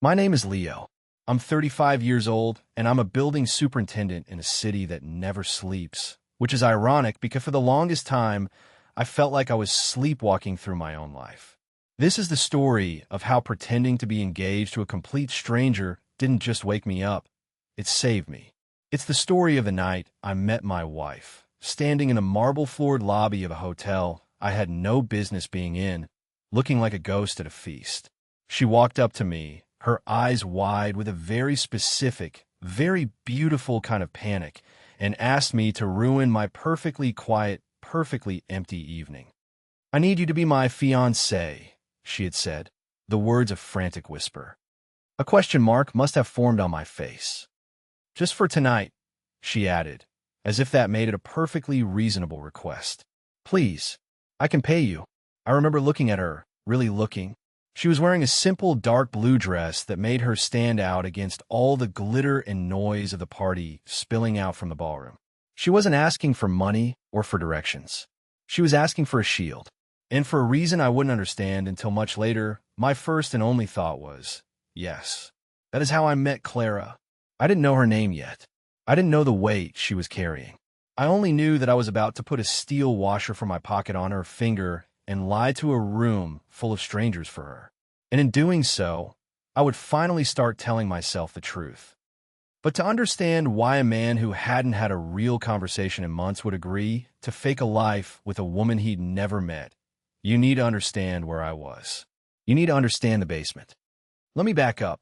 My name is Leo. I'm 35 years old, and I'm a building superintendent in a city that never sleeps, which is ironic because for the longest time, I felt like I was sleepwalking through my own life. This is the story of how pretending to be engaged to a complete stranger didn't just wake me up, it saved me. It's the story of the night I met my wife, standing in a marble-floored lobby of a hotel I had no business being in, looking like a ghost at a feast. She walked up to me, her eyes wide with a very specific, very beautiful kind of panic, and asked me to ruin my perfectly quiet, perfectly empty evening. "I need you to be my fiancé," she had said, the words a frantic whisper. A question mark must have formed on my face. "Just for tonight," she added, as if that made it a perfectly reasonable request. "Please, I can pay you." I remember looking at her, really looking. She was wearing a simple dark blue dress that made her stand out against all the glitter and noise of the party spilling out from the ballroom. She wasn't asking for money or for directions. She was asking for a shield. And for a reason I wouldn't understand until much later, my first and only thought was, yes. That is how I met Clara. I didn't know her name yet. I didn't know the weight she was carrying. I only knew that I was about to put a steel washer from my pocket on her finger and lie to a room full of strangers for her. And in doing so, I would finally start telling myself the truth. But to understand why a man who hadn't had a real conversation in months would agree to fake a life with a woman he'd never met, you need to understand where I was. You need to understand the basement. Let me back up.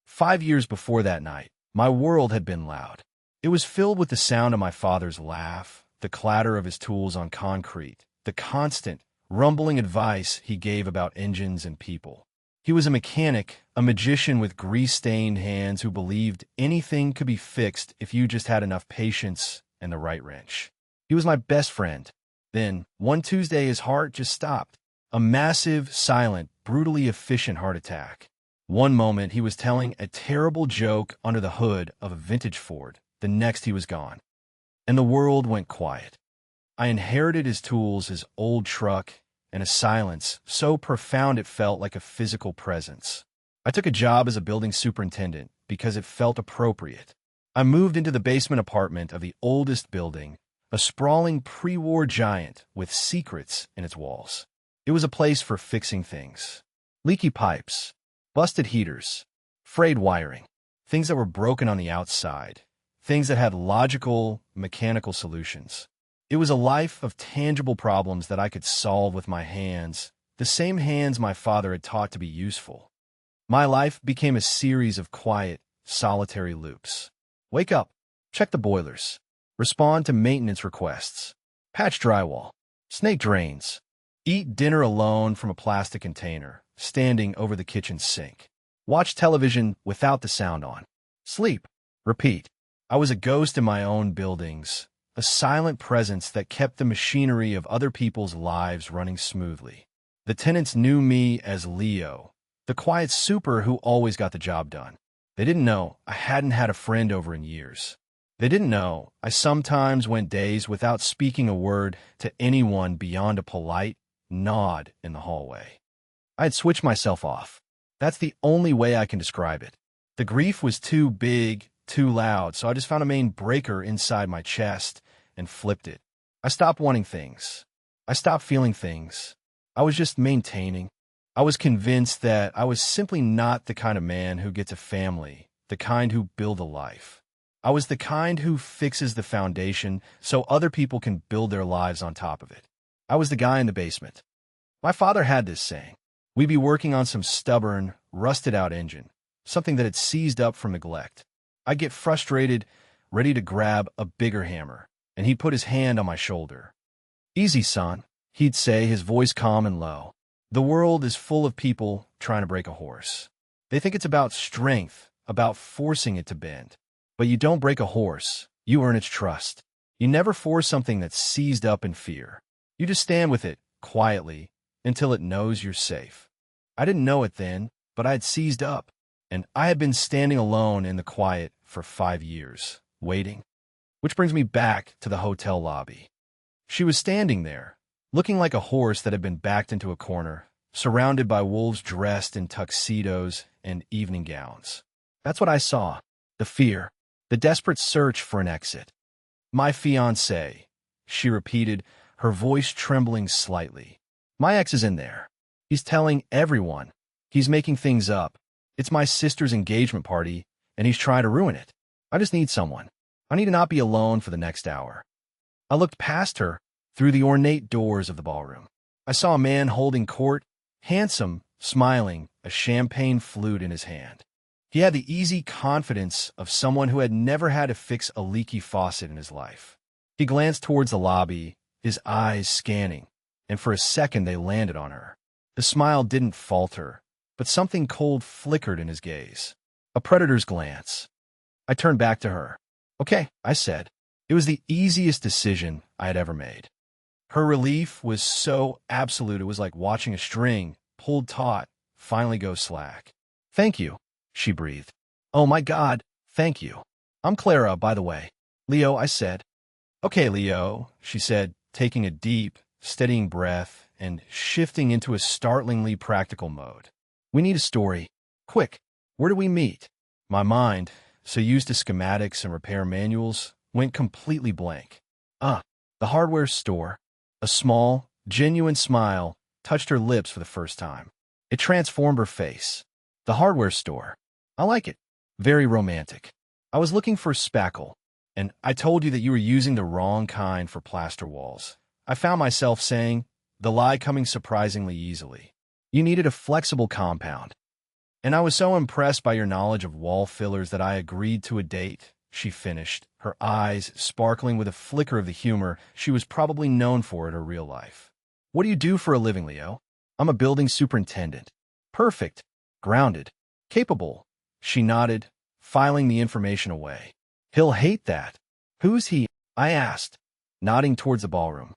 5 years before that night, my world had been loud. It was filled with the sound of my father's laugh, the clatter of his tools on concrete, the constant, rumbling advice he gave about engines and people. He was a mechanic, a magician with grease-stained hands who believed anything could be fixed if you just had enough patience and the right wrench. He was my best friend. Then, one Tuesday, his heart just stopped. A massive, silent, brutally efficient heart attack. One moment, he was telling a terrible joke under the hood of a vintage Ford. The next, he was gone. And the world went quiet. I inherited his tools, his old truck, and a silence so profound it felt like a physical presence. I took a job as a building superintendent because it felt appropriate. I moved into the basement apartment of the oldest building, a sprawling pre-war giant with secrets in its walls. It was a place for fixing things. Leaky pipes, busted heaters, frayed wiring, things that were broken on the outside, things that had logical, mechanical solutions. It was a life of tangible problems that I could solve with my hands, the same hands my father had taught to be useful. My life became a series of quiet, solitary loops. Wake up, check the boilers, respond to maintenance requests, patch drywall, snake drains, eat dinner alone from a plastic container, standing over the kitchen sink, watch television without the sound on, sleep, repeat. I was a ghost in my own buildings, a silent presence that kept the machinery of other people's lives running smoothly. The tenants knew me as Leo, the quiet super who always got the job done. They didn't know I hadn't had a friend over in years. They didn't know I sometimes went days without speaking a word to anyone beyond a polite nod in the hallway. I had switched myself off. That's the only way I can describe it. The grief was too big, too loud, so I just found a main breaker inside my chest and flipped it. I stopped wanting things. I stopped feeling things. I was just maintaining. I was convinced that I was simply not the kind of man who gets a family, the kind who build a life. I was the kind who fixes the foundation so other people can build their lives on top of it. I was the guy in the basement. My father had this saying. We'd be working on some stubborn, rusted-out engine, something that had seized up from neglect. I'd get frustrated, ready to grab a bigger hammer, and he'd put his hand on my shoulder. "Easy, son," he'd say, his voice calm and low. "The world is full of people trying to break a horse. They think it's about strength, about forcing it to bend. But you don't break a horse, you earn its trust. You never force something that's seized up in fear. You just stand with it, quietly, until it knows you're safe." I didn't know it then, but I had seized up. And I had been standing alone in the quiet for 5 years, waiting. Which brings me back to the hotel lobby. She was standing there, looking like a horse that had been backed into a corner, surrounded by wolves dressed in tuxedos and evening gowns. That's what I saw. The fear, the desperate search for an exit. My fiancé, she repeated, her voice trembling slightly. My ex is in there. He's telling everyone. He's making things up. It's my sister's engagement party, and he's trying to ruin it. I just need someone. I need to not be alone for the next hour. I looked past her through the ornate doors of the ballroom. I saw a man holding court, handsome, smiling, a champagne flute in his hand. He had the easy confidence of someone who had never had to fix a leaky faucet in his life. He glanced towards the lobby, his eyes scanning, and for a second they landed on her. The smile didn't falter, but something cold flickered in his gaze. A predator's glance. I turned back to her. Okay, I said. It was the easiest decision I had ever made. Her relief was so absolute it was like watching a string, pulled taut, finally go slack. Thank you, she breathed. Oh my God, thank you. I'm Clara, by the way. Leo, I said. Okay, Leo, she said, taking a deep, steadying breath and shifting into a startlingly practical mode. We need a story. Quick, where do we meet? My mind, so used to schematics and repair manuals, went completely blank. The hardware store. A small, genuine smile touched her lips for the first time. It transformed her face. The hardware store. I like it. Very romantic. I was looking for spackle, and I told you that you were using the wrong kind for plaster walls. I found myself saying, the lie coming surprisingly easily. You needed a flexible compound. And I was so impressed by your knowledge of wall fillers that I agreed to a date, she finished, her eyes sparkling with a flicker of the humor she was probably known for in her real life. What do you do for a living, Leo? I'm a building superintendent. Perfect. Grounded. Capable. She nodded, filing the information away. He'll hate that. Who's he? I asked, nodding towards the ballroom.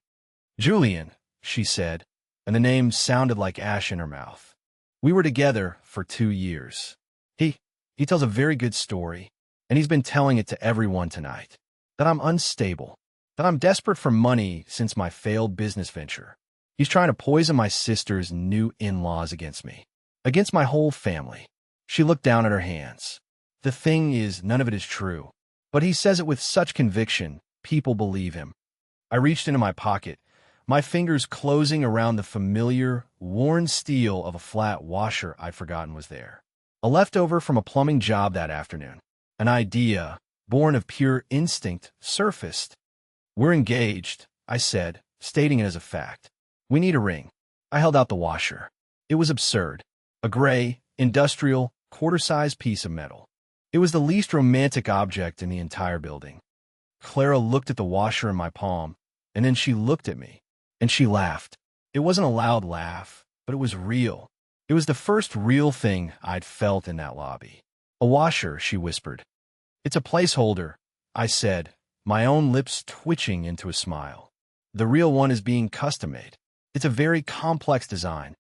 Julian, she said, and the name sounded like ash in her mouth. We were together for 2 years. He tells a very good story, and he's been telling it to everyone tonight. That I'm unstable. That I'm desperate for money since my failed business venture. He's trying to poison my sister's new in-laws against me. Against my whole family. She looked down at her hands. The thing is, none of it is true. But he says it with such conviction, people believe him. I reached into my pocket, my fingers closing around the familiar, worn steel of a flat washer I'd forgotten was there. A leftover from a plumbing job that afternoon. An idea, born of pure instinct, surfaced. We're engaged, I said, stating it as a fact. We need a ring. I held out the washer. It was absurd. A gray, industrial, quarter-sized piece of metal. It was the least romantic object in the entire building. Clara looked at the washer in my palm, and then she looked at me, and she laughed. It wasn't a loud laugh, but it was real. It was the first real thing I'd felt in that lobby. A washer, she whispered. It's a placeholder, I said, my own lips twitching into a smile. The real one is being custom-made. It's a very complex design.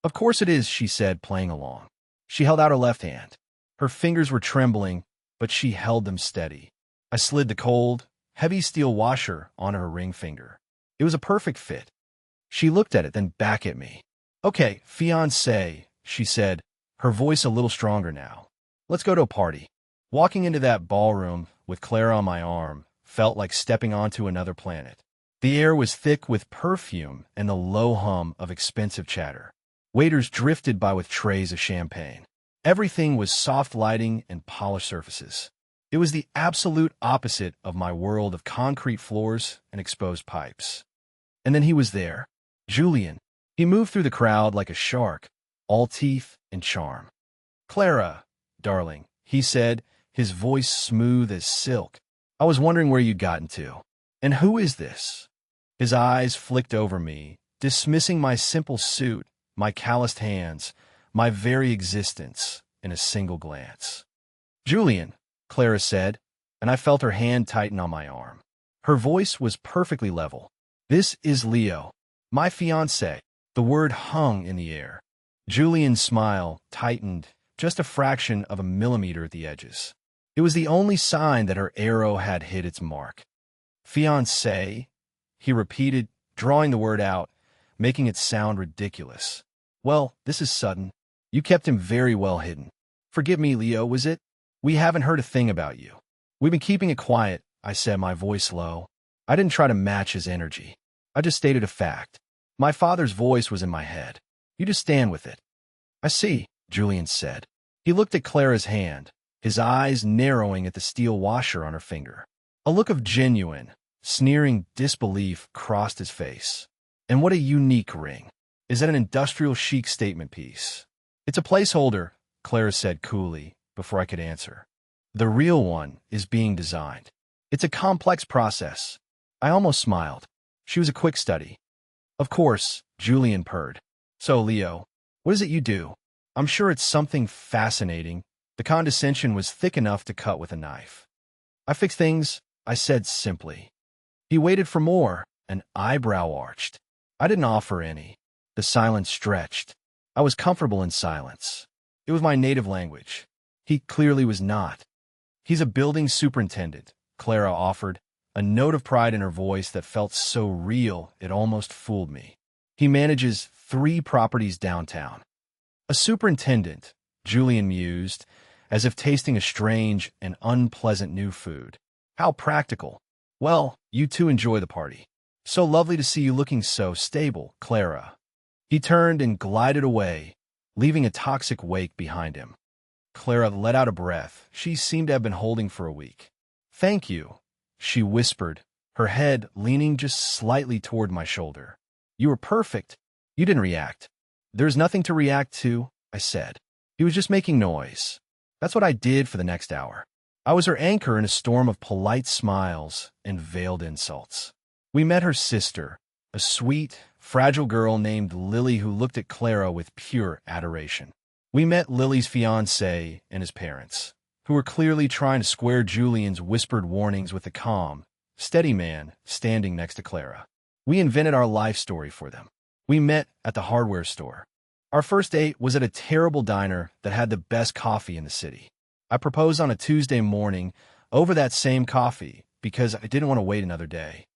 Of course it is, she said, playing along. She held out her left hand. Her fingers were trembling, but she held them steady. I slid the cold, heavy steel washer onto her ring finger. It was a perfect fit. She looked at it, then back at me. Okay, fiancé, she said, her voice a little stronger now. Let's go to a party. Walking into that ballroom with Clara on my arm felt like stepping onto another planet. The air was thick with perfume and the low hum of expensive chatter. Waiters drifted by with trays of champagne. Everything was soft lighting and polished surfaces. It was the absolute opposite of my world of concrete floors and exposed pipes. And then he was there, Julian. He moved through the crowd like a shark, all teeth and charm. Clara, darling, he said, his voice smooth as silk. I was wondering where you'd gotten to. And who is this? His eyes flicked over me, dismissing my simple suit, my calloused hands, my very existence in a single glance. Julian, Clara said, and I felt her hand tighten on my arm. Her voice was perfectly level. This is Leo, my fiancé. The word hung in the air. Julian's smile tightened just a fraction of a millimeter at the edges. It was the only sign that her arrow had hit its mark. Fiancé, he repeated, drawing the word out, making it sound ridiculous. Well, this is sudden. You kept him very well hidden. Forgive me, Leo, was it? We haven't heard a thing about you. We've been keeping it quiet, I said, my voice low. I didn't try to match his energy. I just stated a fact. My father's voice was in my head. You just stand with it. I see, Julian said. He looked at Clara's hand, his eyes narrowing at the steel washer on her finger. A look of genuine, sneering disbelief crossed his face. And what a unique ring. Is that an industrial chic statement piece? It's a placeholder, Clara said coolly, before I could answer. The real one is being designed. It's a complex process. I almost smiled. She was a quick study. Of course, Julian purred. So, Leo, what is it you do? I'm sure it's something fascinating. The condescension was thick enough to cut with a knife. I fix things, I said simply. He waited for more, an eyebrow arched. I didn't offer any. The silence stretched. I was comfortable in silence. It was my native language. He clearly was not. He's a building superintendent, Clara offered, a note of pride in her voice that felt so real it almost fooled me. He manages 3 properties downtown. A superintendent, Julian mused, as if tasting a strange and unpleasant new food. How practical. Well, you two enjoy the party. So lovely to see you looking so stable, Clara. He turned and glided away, leaving a toxic wake behind him. Clara let out a breath she seemed to have been holding for a week. Thank you, she whispered, her head leaning just slightly toward my shoulder. You were perfect. You didn't react. There's nothing to react to, I said. He was just making noise. That's what I did for the next hour. I was her anchor in a storm of polite smiles and veiled insults. We met her sister, a sweet, fragile girl named Lily who looked at Clara with pure adoration. We met Lily's fiancé and his parents, who were clearly trying to square Julian's whispered warnings with a calm, steady man standing next to Clara. We invented our life story for them. We met at the hardware store. Our first date was at a terrible diner that had the best coffee in the city. I proposed on a Tuesday morning over that same coffee because I didn't want to wait another day.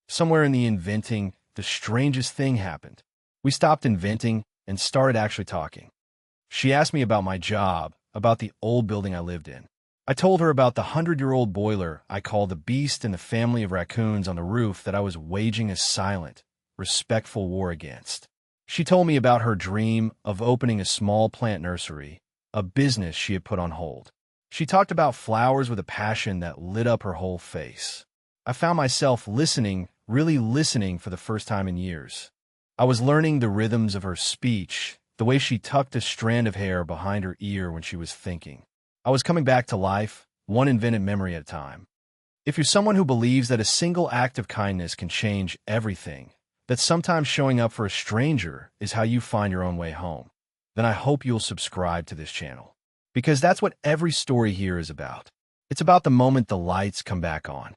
Somewhere in the inventing, the strangest thing happened. We stopped inventing and started actually talking. She asked me about my job, about the old building I lived in. I told her about the 100-year-old boiler I called the beast and the family of raccoons on the roof that I was waging a silent, respectful war against. She told me about her dream of opening a small plant nursery, a business she had put on hold. She talked about flowers with a passion that lit up her whole face. I found myself listening, really listening for the first time in years. I was learning the rhythms of her speech, the way she tucked a strand of hair behind her ear when she was thinking. I was coming back to life, one invented memory at a time. If you're someone who believes that a single act of kindness can change everything, that sometimes showing up for a stranger is how you find your own way home, then I hope you'll subscribe to this channel. Because that's what every story here is about. It's about the moment the lights come back on.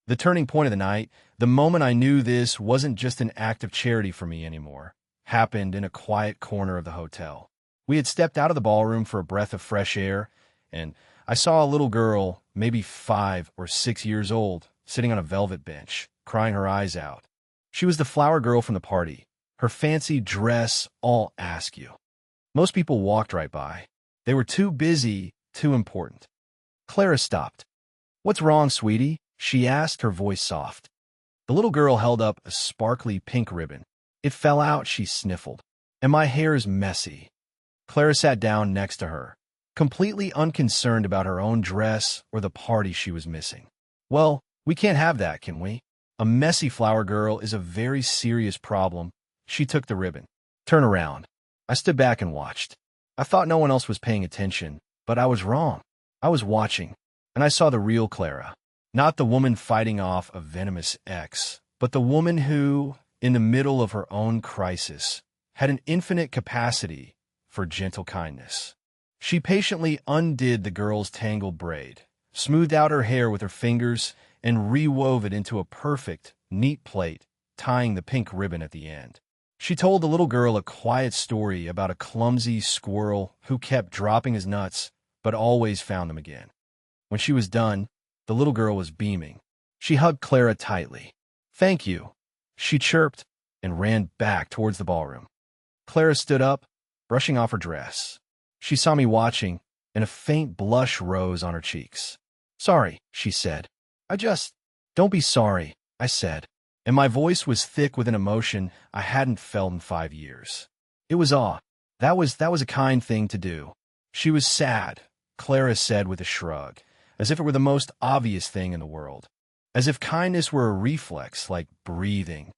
The turning point of the night, the moment I knew this wasn't just an act of charity for me anymore, happened in a quiet corner of the hotel. We had stepped out of the ballroom for a breath of fresh air, and I saw a little girl, maybe 5 or 6 years old, sitting on a velvet bench, crying her eyes out. She was the flower girl from the party, her fancy dress all askew. Most people walked right by. They were too busy, too important. Clara stopped. "What's wrong, sweetie?" she asked, her voice soft. The little girl held up a sparkly pink ribbon. "It fell out," she sniffled, "and my hair's messy." Clara sat down next to her, completely unconcerned about her own dress or the party she was missing. "Well, we can't have that, can we? A messy flower girl is a very serious problem." She took the ribbon. "Turn around." I stood back and watched. I thought no one else was paying attention, but I was wrong. I was watching, and I saw the real Clara. Not the woman fighting off a venomous ex, but the woman who, in the middle of her own crisis, had an infinite capacity for gentle kindness. She patiently undid the girl's tangled braid, smoothed out her hair with her fingers, and rewove it into a perfect, neat plait, tying the pink ribbon at the end. She told the little girl a quiet story about a clumsy squirrel who kept dropping his nuts, but always found them again. When she was done, the little girl was beaming. She hugged Clara tightly. "Thank you," she chirped, and ran back towards the ballroom. Clara stood up, brushing off her dress. She saw me watching, and a faint blush rose on her cheeks. "Sorry," she said. Don't be sorry," I said, and my voice was thick with an emotion I hadn't felt in 5 years. It was awe. That was a kind thing to do. She was sad, Clara said with a shrug, as if it were the most obvious thing in the world. As if kindness were a reflex, like breathing.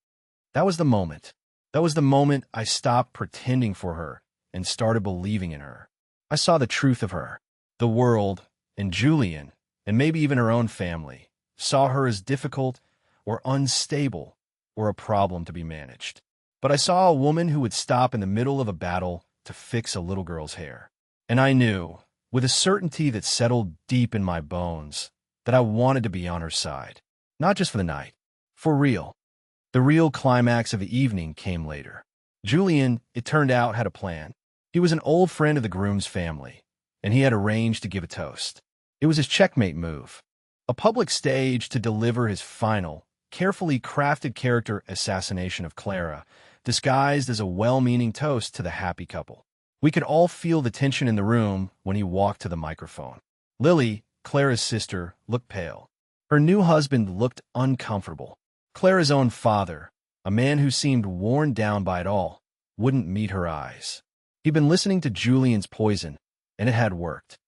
That was the moment. That was the moment I stopped pretending for her and started believing in her. I saw the truth of her. The world, and Julian, and maybe even her own family, saw her as difficult or unstable or a problem to be managed. But I saw a woman who would stop in the middle of a battle to fix a little girl's hair. And I knew, with a certainty that settled deep in my bones, that I wanted to be on her side. Not just for the night. For real. The real climax of the evening came later. Julian, it turned out, had a plan. He was an old friend of the groom's family, and he had arranged to give a toast. It was his checkmate move. A public stage to deliver his final, carefully crafted character assassination of Clara, disguised as a well-meaning toast to the happy couple. We could all feel the tension in the room when he walked to the microphone. Lily, Clara's sister, looked pale. Her new husband looked uncomfortable. Clara's own father, a man who seemed worn down by it all, wouldn't meet her eyes. He'd been listening to Julian's poison, and it had worked.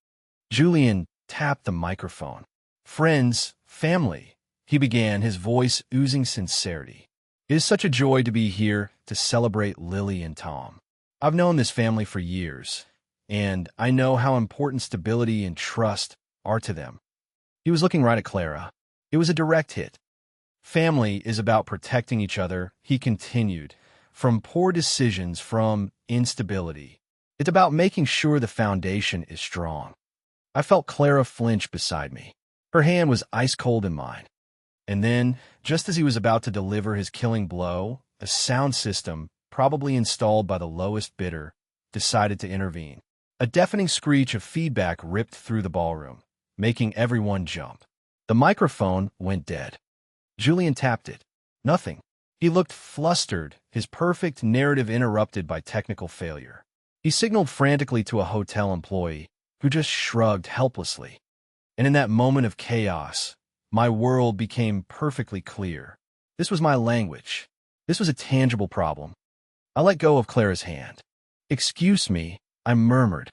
Julian tapped the microphone. "Friends, family," he began, his voice oozing sincerity. "It is such a joy to be here to celebrate Lily and Tom. I've known this family for years, and I know how important stability and trust are to them." He was looking right at Clara. It was a direct hit. "Family is about protecting each other," he continued, "from poor decisions, from instability. It's about making sure the foundation is strong." I felt Clara flinch beside me. Her hand was ice-cold in mine. And then, just as he was about to deliver his killing blow, a sound system, probably installed by the lowest bidder, decided to intervene. A deafening screech of feedback ripped through the ballroom, making everyone jump. The microphone went dead. Julian tapped it. Nothing. He looked flustered, his perfect narrative interrupted by technical failure. He signaled frantically to a hotel employee, who just shrugged helplessly. And in that moment of chaos, my world became perfectly clear. This was my language. This was a tangible problem. I let go of Clara's hand. "Excuse me," I murmured.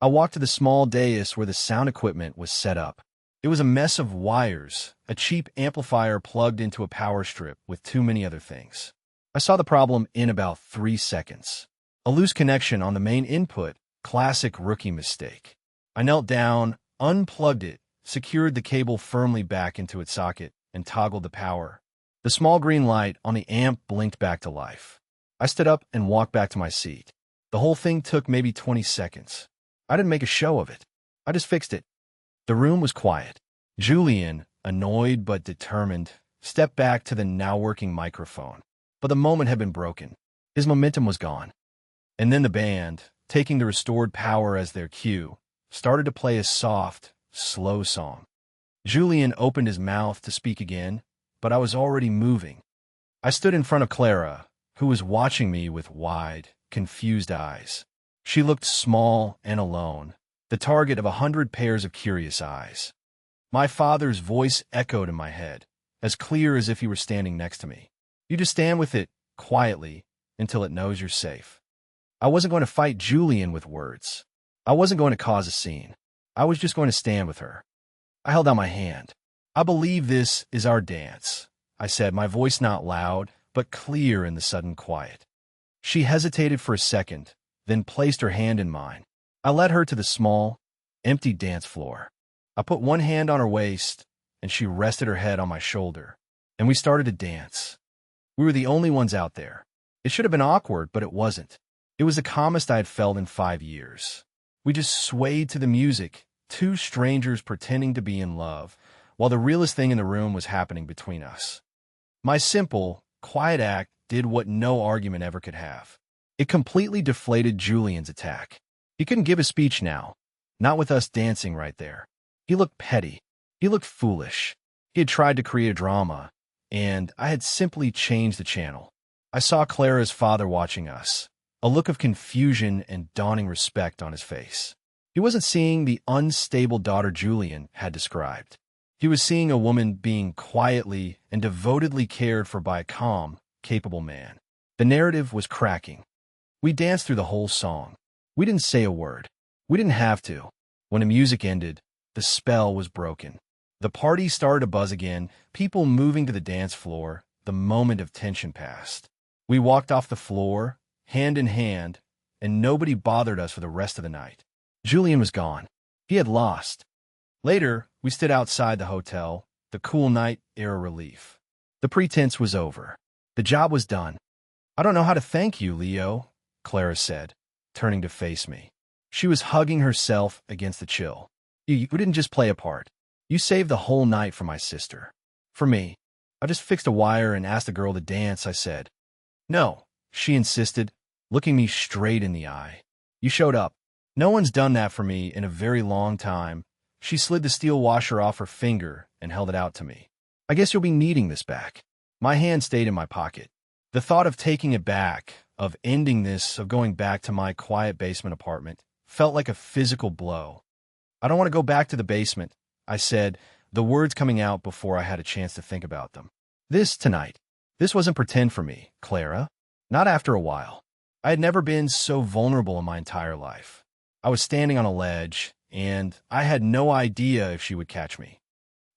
I walked to the small dais where the sound equipment was set up. It was a mess of wires, a cheap amplifier plugged into a power strip with too many other things. I saw the problem in about 3 seconds. A loose connection on the main input, classic rookie mistake. I knelt down, unplugged it, secured the cable firmly back into its socket, and toggled the power. The small green light on the amp blinked back to life. I stood up and walked back to my seat. The whole thing took maybe 20 seconds. I didn't make a show of it. I just fixed it. The room was quiet. Julian, annoyed but determined, stepped back to the now-working microphone. But the moment had been broken. His momentum was gone. And then the band, taking the restored power as their cue, started to play a soft, slow song. Julian opened his mouth to speak again, but I was already moving. I stood in front of Clara, who was watching me with wide, confused eyes. She looked small and alone, the target of 100 pairs of curious eyes. My father's voice echoed in my head, as clear as if he were standing next to me. "You just stand with it, quietly, until it knows you're safe." I wasn't going to fight Julian with words. I wasn't going to cause a scene. I was just going to stand with her. I held out my hand. "I believe this is our dance," I said, my voice not loud, but clear in the sudden quiet. She hesitated for a second, then placed her hand in mine. I led her to the small, empty dance floor. I put one hand on her waist, and she rested her head on my shoulder, and we started to dance. We were the only ones out there. It should have been awkward, but it wasn't. It was the calmest I had felt in 5 years. We just swayed to the music, two strangers pretending to be in love, while the realest thing in the room was happening between us. My simple, quiet act did what no argument ever could have. It completely deflated Julian's attack. He couldn't give a speech now, not with us dancing right there. He looked petty. He looked foolish. He had tried to create a drama, and I had simply changed the channel. I saw Clara's father watching us, a look of confusion and dawning respect on his face. He wasn't seeing the unstable daughter Julian had described. He was seeing a woman being quietly and devotedly cared for by a calm, capable man. The narrative was cracking. We danced through the whole song. We didn't say a word. We didn't have to. When the music ended, the spell was broken. The party started to buzz again, people moving to the dance floor. The moment of tension passed. We walked off the floor, hand in hand, and nobody bothered us for the rest of the night. Julian was gone. He had lost. Later, we stood outside the hotel, the cool night air a relief. The pretense was over. The job was done. I don't know how to thank you, Leo, Clara said, turning to face me. She was hugging herself against the chill. You didn't just play a part. You saved the whole night for my sister. For me, I just fixed a wire and asked the girl to dance, I said. No, she insisted, looking me straight in the eye. You showed up. No one's done that for me in a very long time. She slid the steel washer off her finger and held it out to me. I guess you'll be needing this back. My hand stayed in my pocket. The thought of taking it back, of ending this, of going back to my quiet basement apartment, felt like a physical blow. I don't want to go back to the basement, I said, the words coming out before I had a chance to think about them. Tonight, this wasn't pretend for me, Clara. Not after a while. I had never been so vulnerable in my entire life. I was standing on a ledge, and I had no idea if she would catch me.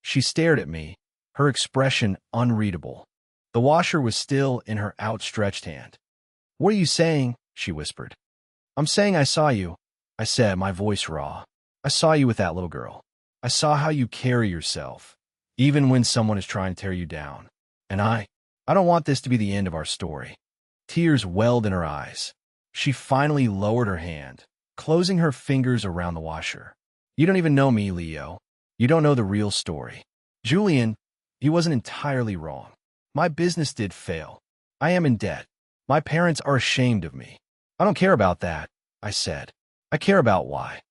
She stared at me, her expression unreadable. The washer was still in her outstretched hand. What are you saying? She whispered. I'm saying I saw you, I said, my voice raw. I saw you with that little girl. I saw how you carry yourself, even when someone is trying to tear you down. And I don't want this to be the end of our story. Tears welled in her eyes. She finally lowered her hand, closing her fingers around the washer. You don't even know me, Leo. You don't know the real story. Julian, he wasn't entirely wrong. My business did fail. I am in debt. My parents are ashamed of me. I don't care about that, I said. I care about why.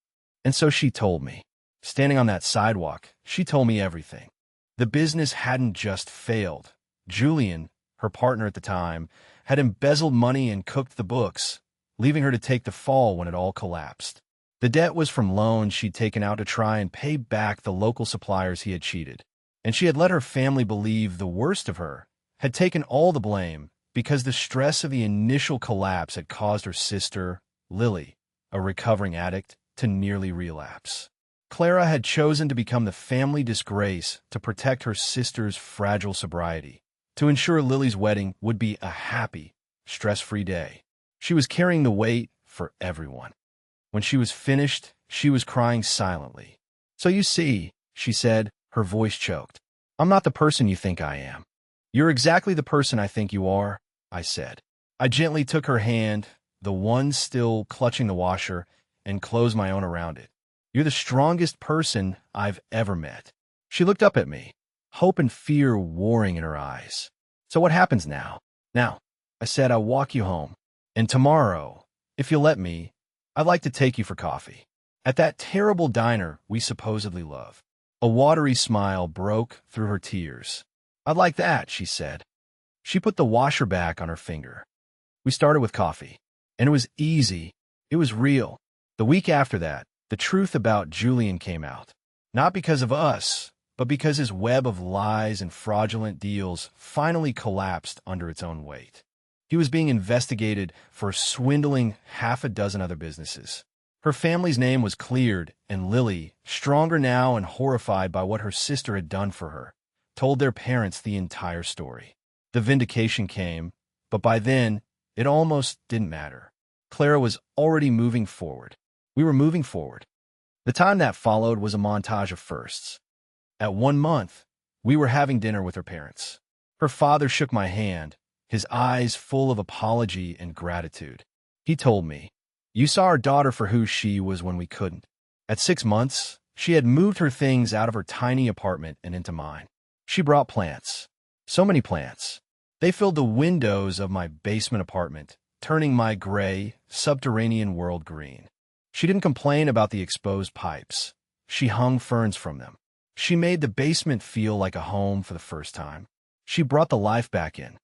And so she told me. Standing on that sidewalk, she told me everything. The business hadn't just failed. Julian, her partner at the time, had embezzled money and cooked the books, leaving her to take the fall when it all collapsed. The debt was from loans she'd taken out to try and pay back the local suppliers he had cheated. And she had let her family believe the worst of her, had taken all the blame because the stress of the initial collapse had caused her sister, Lily, a recovering addict, to nearly relapse. Clara had chosen to become the family disgrace to protect her sister's fragile sobriety, to ensure Lily's wedding would be a happy, stress-free day. She was carrying the weight for everyone. When she was finished, she was crying silently. So you see, she said, her voice choked. I'm not the person you think I am. You're exactly the person I think you are, I said. I gently took her hand, the one still clutching the washer, and closed my own around it. You're the strongest person I've ever met. She looked up at me, hope and fear warring in her eyes. So what happens now? Now, I said, I'll walk you home. And tomorrow, if you'll let me, I'd like to take you for coffee. At that terrible diner we supposedly love. A watery smile broke through her tears. I'd like that, she said. She put the washer back on her finger. We started with coffee. And it was easy. It was real. The week after that, the truth about Julian came out. Not because of us, but because his web of lies and fraudulent deals finally collapsed under its own weight. He was being investigated for swindling half a dozen other businesses. Her family's name was cleared, and Lily, stronger now and horrified by what her sister had done for her, told their parents the entire story. The vindication came, but by then, it almost didn't matter. Clara was already moving forward. We were moving forward. The time that followed was a montage of firsts. At 1 month, we were having dinner with her parents. Her father shook my hand, his eyes full of apology and gratitude. He told me, "You saw our daughter for who she was when we couldn't." At 6 months, she had moved her things out of her tiny apartment and into mine. She brought plants. So many plants. They filled the windows of my basement apartment, turning my gray, subterranean world green. She didn't complain about the exposed pipes. She hung ferns from them. She made the basement feel like a home for the first time. She brought the life back in.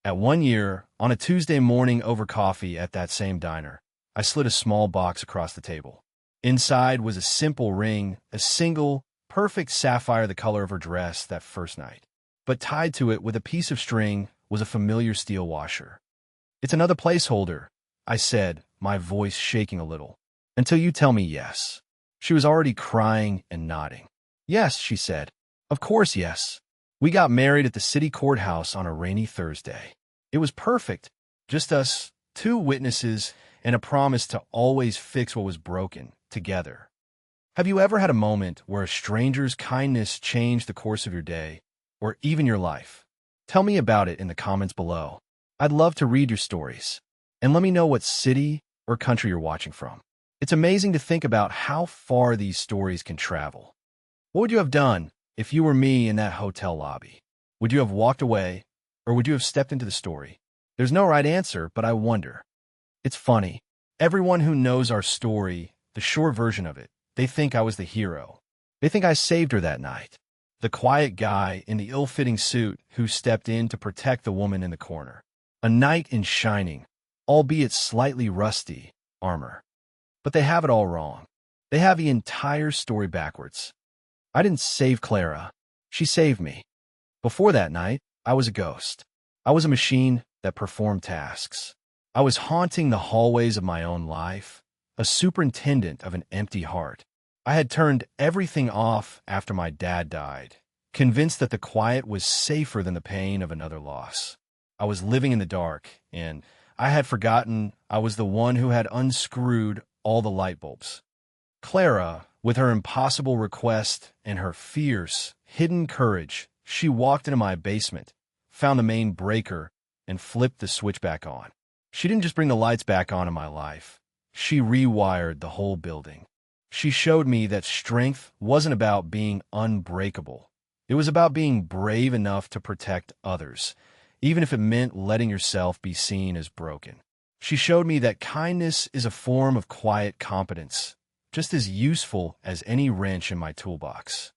At 1 year, on a Tuesday morning over coffee at that same diner, I slid a small box across the table. Inside was a simple ring, a single, perfect sapphire the color of her dress that first night. But tied to it with a piece of string was a familiar steel washer. "It's another placeholder," I said, my voice shaking a little. "Until you tell me yes." She was already crying and nodding. "Yes," she said. "Of course, yes. We got married at the city courthouse on a rainy Thursday. It was perfect. Just us, two witnesses, and a promise to always fix what was broken, together." Have you ever had a moment where a stranger's kindness changed the course of your day, or even your life? Tell me about it in the comments below. I'd love to read your stories. And let me know what city or country you're watching from. It's amazing to think about how far these stories can travel. What would you have done if you were me in that hotel lobby? Would you have walked away, or would you have stepped into the story? There's no right answer, but I wonder. It's funny. Everyone who knows our story, the short version of it, they think I was the hero. They think I saved her that night. The quiet guy in the ill-fitting suit who stepped in to protect the woman in the corner. A knight in shining, albeit slightly rusty, armor. But they have it all wrong. They have the entire story backwards. I didn't save Clara. She saved me. Before that night, I was a ghost. I was a machine that performed tasks. I was haunting the hallways of my own life, a superintendent of an empty heart. I had turned everything off after my dad died, convinced that the quiet was safer than the pain of another loss. I was living in the dark, and I had forgotten I was the one who had unscrewed all the light bulbs. Clara, with her impossible request and her fierce, hidden courage, she walked into my basement, found the main breaker, and flipped the switch back on. She didn't just bring the lights back on in my life. She rewired the whole building. She showed me that strength wasn't about being unbreakable. It was about being brave enough to protect others, even if it meant letting yourself be seen as broken. She showed me that kindness is a form of quiet competence, just as useful as any wrench in my toolbox.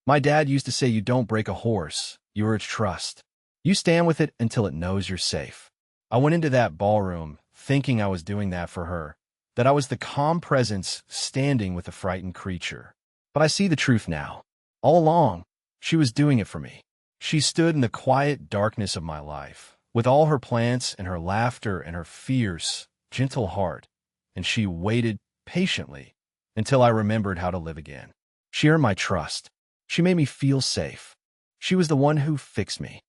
My dad used to say you don't break a horse, you are its trust. You stand with it until it knows you're safe. I went into that ballroom thinking I was doing that for her, that I was the calm presence standing with a frightened creature. But I see the truth now. All along, she was doing it for me. She stood in the quiet darkness of my life, with all her plants and her laughter and her fierce, gentle heart, and she waited patiently until I remembered how to live again. She earned my trust. She made me feel safe. She was the one who fixed me.